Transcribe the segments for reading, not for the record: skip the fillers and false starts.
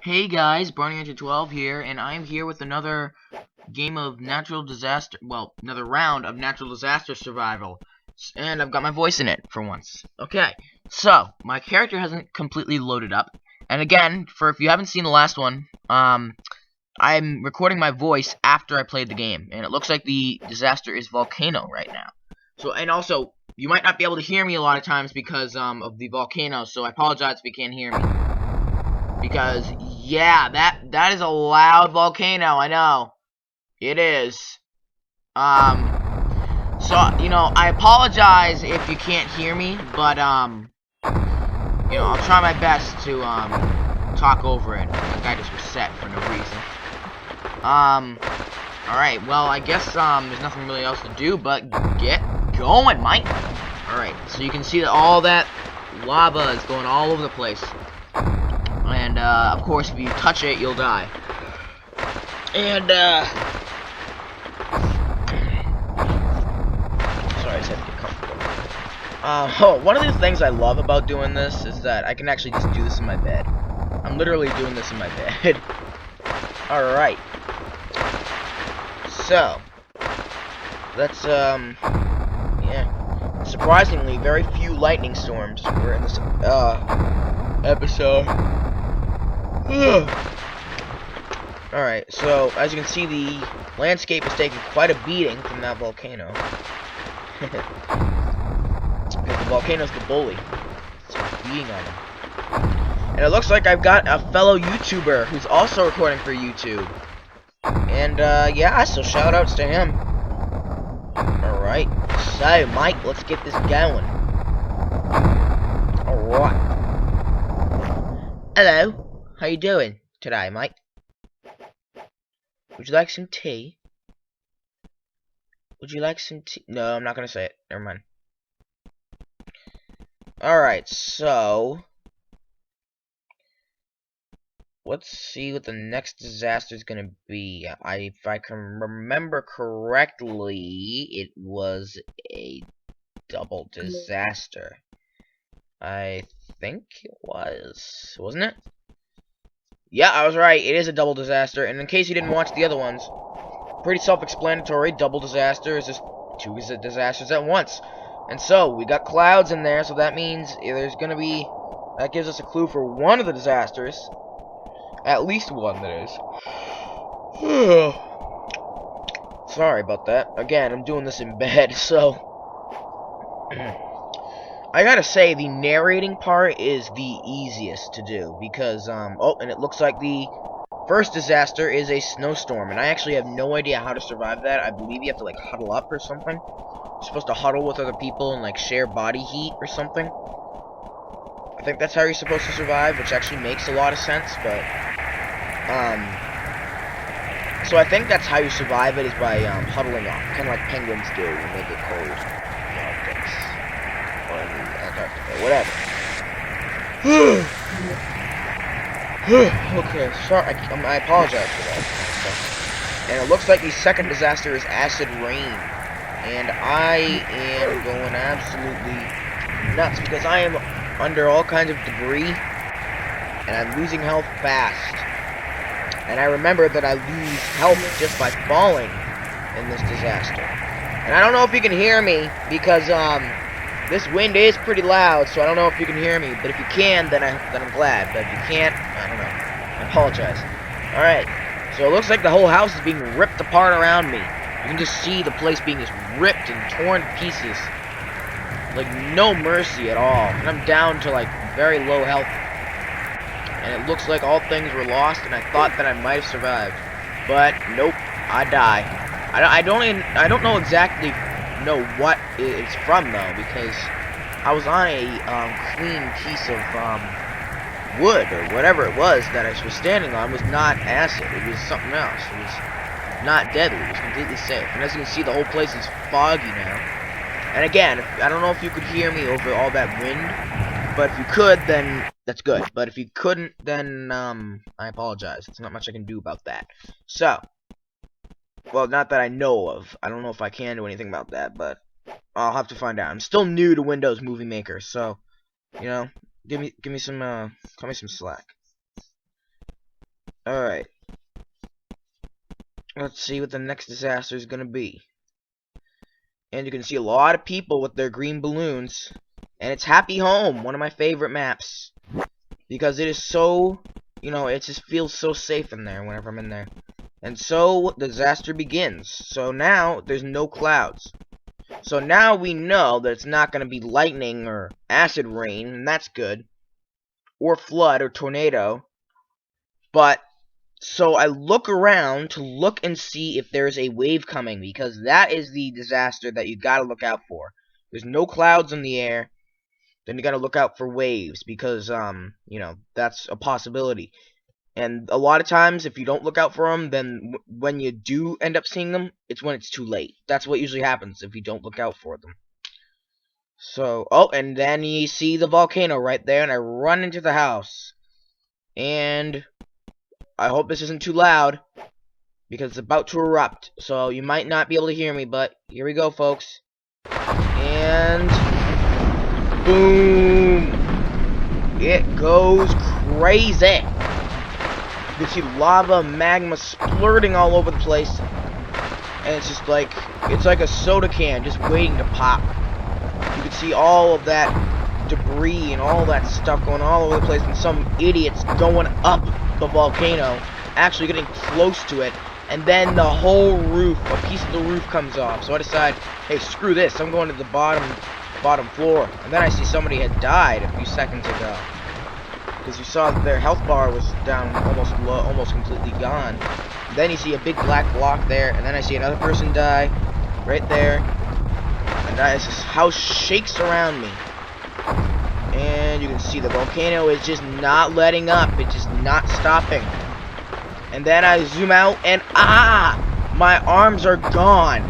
Hey guys, Barney12 here, and I'm here with another game of natural disaster, another round of natural disaster survival. And I've got my voice in it for once. Okay, so my character hasn't completely loaded up. And again, for if you haven't seen the last one, I'm recording my voice after I played the game, and it looks like the disaster is volcano right now. So, and also, you might not be able to hear me a lot of times because of the volcano, so I apologize if you can't hear me. Because, yeah, that is a loud volcano, I know. It is. So, I apologize if you can't hear me, but, I'll try my best to, talk over it. That guy just reset for no reason. Alright, well, I guess, there's nothing really else to do but get going, Mike. Alright, so you can see that all that lava is going all over the place. And, of course, if you touch it, you'll die. And, sorry, I just had to get comfortable. One of the things I love about doing this is that I can actually just do this in my bed. I'm literally doing this in my bed. Alright. So, let's, yeah. Surprisingly, very few lightning storms were in this, episode. Alright, so, as you can see, the landscape is taking quite a beating from that volcano. Because the volcano's the bully. So it's beating on him. And it looks like I've got a fellow YouTuber who's also recording for YouTube. And, yeah, so shoutouts to him. Alright, so, Mike, let's get this going. Alright. Hello, how you doing today, Mike? Would you like some tea? Would you like some tea? No, I'm not gonna say it. Never mind. Alright, so let's see what the next disaster is gonna be. If I can remember correctly, it was a double disaster. I think it was, wasn't it? Yeah, I was right. It is a double disaster. And in case you didn't watch the other ones, pretty self-explanatory. Double disaster is just two disasters at once. And so, we got clouds in there, so that means there's gonna be... That gives us a clue for one of the disasters. At least one, that is. Sorry about that. Again, I'm doing this in bed, so... I gotta say, the narrating part is the easiest to do, because, oh, and it looks like the first disaster is a snowstorm, and I actually have no idea how to survive that. I believe you have to, like, huddle up or something. You're supposed to huddle with other people and, like, share body heat or something. I think that's how you're supposed to survive, which actually makes a lot of sense, but, so I think that's how you survive it, is by, huddling up, kind of like penguins do when they get cold. Or in the Antarctica, whatever. Okay, sorry, I apologize for that. And it looks like the second disaster is acid rain. And I am going absolutely nuts because I am under all kinds of debris. And I'm losing health fast. And I remember that I lose health just by falling in this disaster. And I don't know if you can hear me because, this wind is pretty loud, so I don't know if you can hear me. But if you can, then I'm glad. But if you can't, I don't know. I apologize. Alright, so it looks like the whole house is being ripped apart around me. You can just see the place being just ripped and torn to pieces. Like, no mercy at all. And I'm down to, like, very low health. And it looks like all things were lost, and I thought that I might have survived. But, nope, I die. I don't know exactly know what it's from, though, because I was on a clean piece of wood or whatever it was that I was standing on. Was not acid. It was something else. It was not deadly. It was completely safe. And as you can see, the whole place is foggy now. And again, I don't know if you could hear me over all that wind, but if you could, then that's good. But if you couldn't, then I apologize. There's not much I can do about that. So, well, not that I know of. I don't know if I can do anything about that, but I'll have to find out. I'm still new to Windows Movie Maker, so, you know, give me some, cut me some slack. Alright. Let's see what the next disaster is gonna be. And you can see a lot of people with their green balloons. And it's Happy Home, one of my favorite maps. Because it is so, you know, it just feels so safe in there whenever I'm in there. And so, the disaster begins. So now, there's no clouds. So now we know that it's not going to be lightning or acid rain, and that's good. Or flood or tornado. But, so I look around to look and see if there's a wave coming, because that is the disaster that you gotta look out for. There's no clouds in the air, then you gotta look out for waves, because, you know, that's a possibility. And a lot of times, if you don't look out for them, then when you do end up seeing them, it's when it's too late. That's what usually happens if you don't look out for them. So, oh, and then you see the volcano right there, and I run into the house. And I hope this isn't too loud, because it's about to erupt. So you might not be able to hear me, but here we go, folks. And boom! It goes crazy. You can see lava, magma splurting all over the place. And it's just like, it's like a soda can just waiting to pop. You can see all of that debris and all that stuff going all over the place, and some idiots going up the volcano, actually getting close to it, and then the whole roof, a piece of the roof comes off. So I decide, hey, screw this, I'm going to the bottom floor. And then I see somebody had died a few seconds ago, because you saw that their health bar was down almost completely gone. And then you see a big black block there, and then I see another person die right there, and this house shakes around me. And you can see the volcano is just not letting up. It's just not stopping. And then I zoom out, and my arms are gone.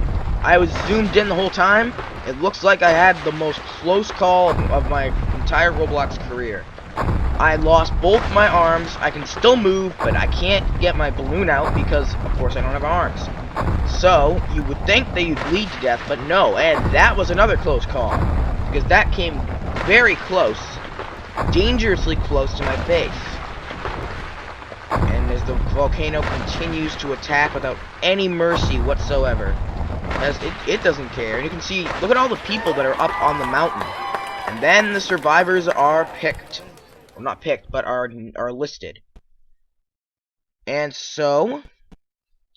I was zoomed in the whole time. It looks like I had the most close call of my entire Roblox career. I lost both my arms. I can still move, but I can't get my balloon out because, of course, I don't have arms. So, you would think that you'd bleed to death, but no. And that was another close call, because that came very close, dangerously close to my face. And as the volcano continues to attack without any mercy whatsoever, as it doesn't care. And you can see, look at all the people that are up on the mountain. And then the survivors are picked. Well, not picked, but are listed. And so,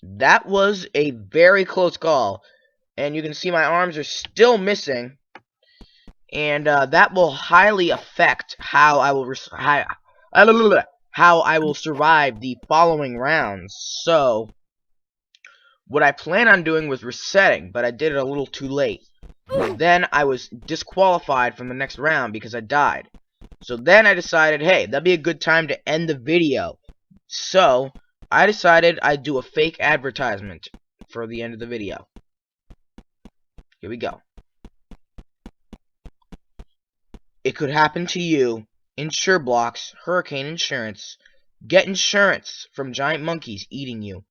that was a very close call. And you can see my arms are still missing. And that will highly affect how I will survive the following rounds. So, what I plan on doing was resetting, but I did it a little too late. Then I was disqualified from the next round because I died. So then I decided, hey, that'd be a good time to end the video. So, I decided I'd do a fake advertisement for the end of the video. Here we go. It could happen to you. InsureBlocks, Hurricane Insurance. Get insurance from giant monkeys eating you.